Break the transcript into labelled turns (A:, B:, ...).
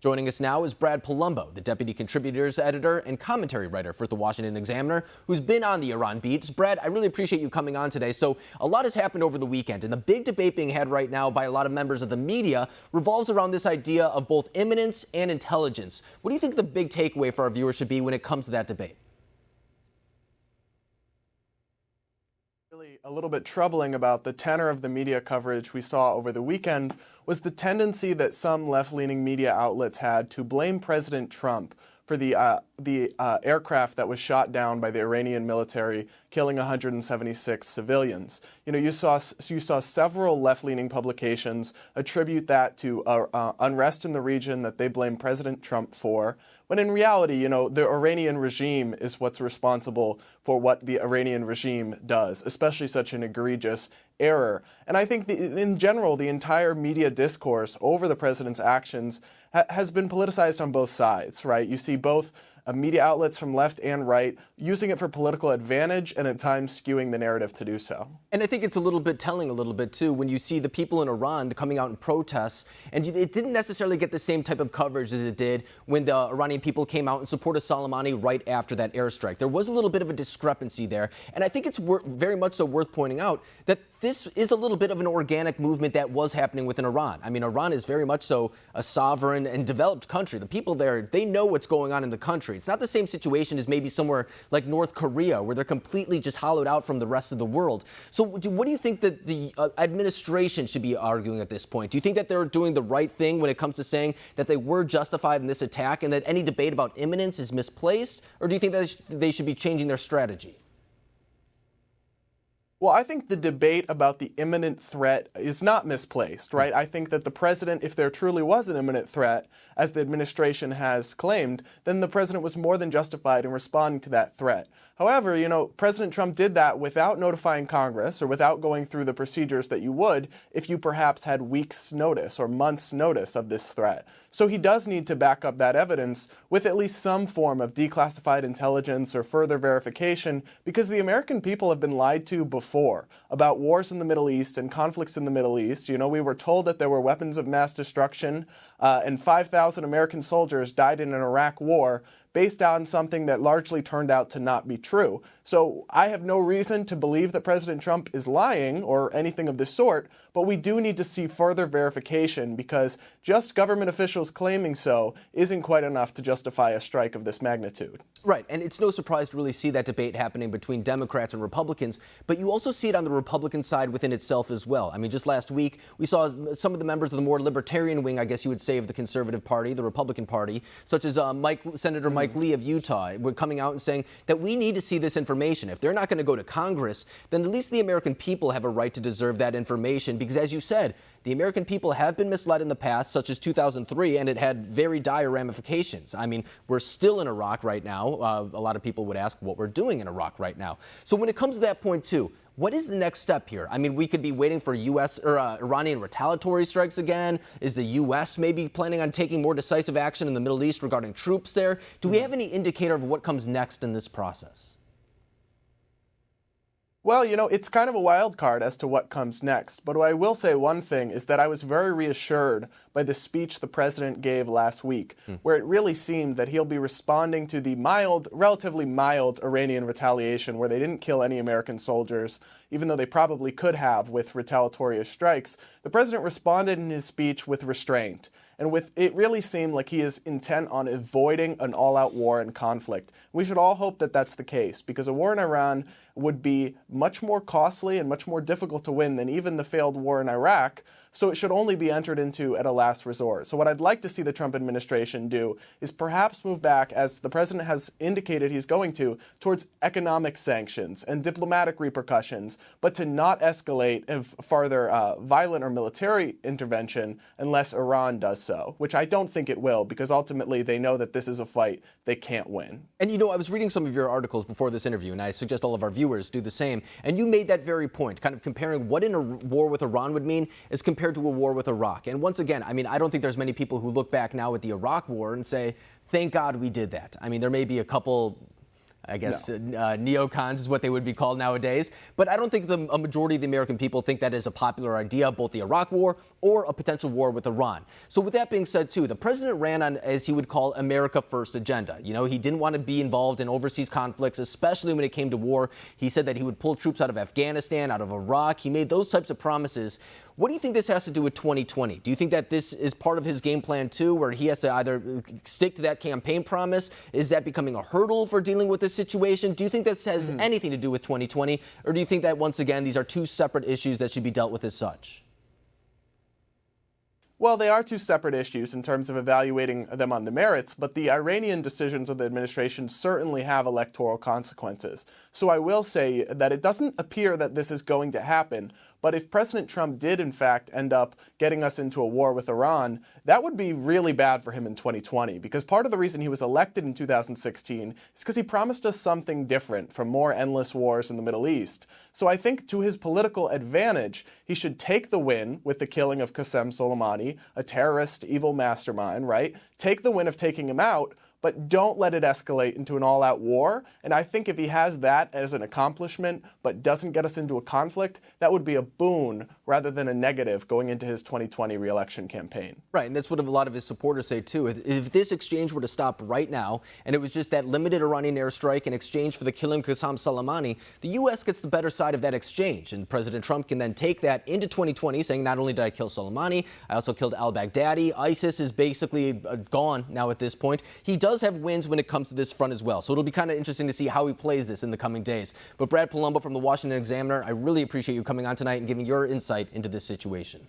A: Joining us now is Brad Polumbo, the deputy contributors editor and commentary writer for the Washington Examiner, who's been on the Iran beat. Brad, I really appreciate you coming on today. So a lot has happened over the weekend, and the big debate being had right now by a lot of members of the media revolves around this idea of both imminence and intelligence. What do you think the big takeaway for our viewers should be when it comes to that debate?
B: A little bit troubling about the tenor of the media coverage we saw over the weekend was the tendency that some left-leaning media outlets had to blame President Trump for the aircraft that was shot down by the Iranian military, killing 176 civilians. You saw several left-leaning publications attribute that to unrest in the region that they blame President Trump for, when in reality, the Iranian regime is what's responsible for what the Iranian regime does, especially such an egregious error. And I think in general, the entire media discourse over the president's actions has been politicized on both sides, right? You see both media outlets from left and right using it for political advantage and at times skewing the narrative to do so.
A: And I think it's a little bit telling a little bit, too, when you see the people in Iran coming out in protests, and it didn't necessarily get the same type of coverage as it did when the Iranian people came out in support of Soleimani right after that airstrike. There was a little bit of a discrepancy there, and I think it's very much so worth pointing out that this is a little bit of an organic movement that was happening within Iran. I mean, Iran is very much so a sovereign and developed country. The people there, they know what's going on in the country. It's not the same situation as maybe somewhere like North Korea, where they're completely just hollowed out from the rest of the world. So what do you think that the administration should be arguing at this point? Do you think that they're doing the right thing when it comes to saying that they were justified in this attack and that any debate about imminence is misplaced? Or do you think that they should be changing their strategy?
B: Well, I think the debate about the imminent threat is not misplaced, right? I think that the president, if there truly was an imminent threat, as the administration has claimed, then the president was more than justified in responding to that threat. However, President Trump did that without notifying Congress or without going through the procedures that you would if you perhaps had weeks' notice or months' notice of this threat. So he does need to back up that evidence with at least some form of declassified intelligence or further verification, because the American people have been lied to before about wars in the Middle East and conflicts in the Middle East. We were told that there were weapons of mass destruction and 5,000 American soldiers died in an Iraq war based on something that largely turned out to not be true. So I have no reason to believe that President Trump is lying or anything of the sort, but we do need to see further verification, because just government officials claiming so isn't quite enough to justify a strike of this magnitude.
A: Right, and it's no surprise to really see that debate happening between Democrats and Republicans, but you also see it on the Republican side within itself as well. I mean, just last week, we saw some of the members of the more libertarian wing, I guess you would say, of the Conservative Party, the Republican Party, such as Senator Mike Lee of Utah, were coming out and saying that we need to see this information. If they're not going to go to Congress, then at least the American people have a right to deserve that information, because as you said, the American people have been misled in the past, such as 2003, and it had very dire ramifications. I mean, we're still in Iraq right now. A lot of people would ask what we're doing in Iraq right now. So when it comes to that point, too, what is the next step here? I mean, we could be waiting for U.S. or Iranian retaliatory strikes again. Is the U.S. maybe planning on taking more decisive action in the Middle East regarding troops there? Do we have any indicator of what comes next in this process?
B: Well, it's kind of a wild card as to what comes next. But I will say one thing is that I was very reassured by the speech the president gave last week, where it really seemed that he'll be responding to the relatively mild Iranian retaliation, where they didn't kill any American soldiers, even though they probably could have with retaliatory strikes. The president responded in his speech with restraint. And it really seemed like he is intent on avoiding an all-out war and conflict. We should all hope that that's the case, because a war in Iran would be much more costly and much more difficult to win than even the failed war in Iraq. So it should only be entered into at a last resort. So what I'd like to see the Trump administration do is perhaps move back, as the president has indicated he's going to, towards economic sanctions and diplomatic repercussions, but to not escalate further violent or military intervention unless Iran does so, which I don't think it will, because ultimately they know that this is a fight they can't win.
A: And I was reading some of your articles before this interview, and I suggest all of our viewers do the same. And you made that very point, kind of comparing what in a war with Iran would mean as compared to a war with Iraq. And once again, I mean, I don't think there's many people who look back now at the Iraq war and say, thank God we did that. I mean, there may be a couple I guess neocons is what they would be called nowadays. But I don't think a majority of the American people think that is a popular idea, both the Iraq war or a potential war with Iran. So with that being said, too, the president ran on, as he would call, America First agenda. You know, he didn't want to be involved in overseas conflicts, especially when it came to war. He said that he would pull troops out of Afghanistan, out of Iraq. He made those types of promises. What do you think this has to do with 2020? Do you think that this is part of his game plan, too, where he has to either stick to that campaign promise? Is that becoming a hurdle for dealing with this situation? Do you think this has anything to do with 2020? Or do you think that, once again, these are two separate issues that should be dealt with as such?
B: Well, they are two separate issues in terms of evaluating them on the merits, but the Iranian decisions of the administration certainly have electoral consequences. So I will say that it doesn't appear that this is going to happen, but if President Trump did, in fact, end up getting us into a war with Iran, that would be really bad for him in 2020, because part of the reason he was elected in 2016 is because he promised us something different from more endless wars in the Middle East. So I think to his political advantage, he should take the win with the killing of Qasem Soleimani, a terrorist, evil mastermind, right? Take the win of taking him out, but don't let it escalate into an all-out war. And I think if he has that as an accomplishment, but doesn't get us into a conflict, that would be a boon rather than a negative going into his 2020 re-election campaign.
A: Right, and that's what a lot of his supporters say, too. If this exchange were to stop right now, and it was just that limited Iranian airstrike in exchange for the killing of Qasem Soleimani, the U.S. gets the better side of that exchange. And President Trump can then take that into 2020, saying not only did I kill Soleimani, I also killed al-Baghdadi. ISIS is basically gone now at this point. He does have wins when it comes to this front as well. So it'll be kind of interesting to see how he plays this in the coming days. But Brad Polumbo from the Washington Examiner, I really appreciate you coming on tonight and giving your insight into this situation.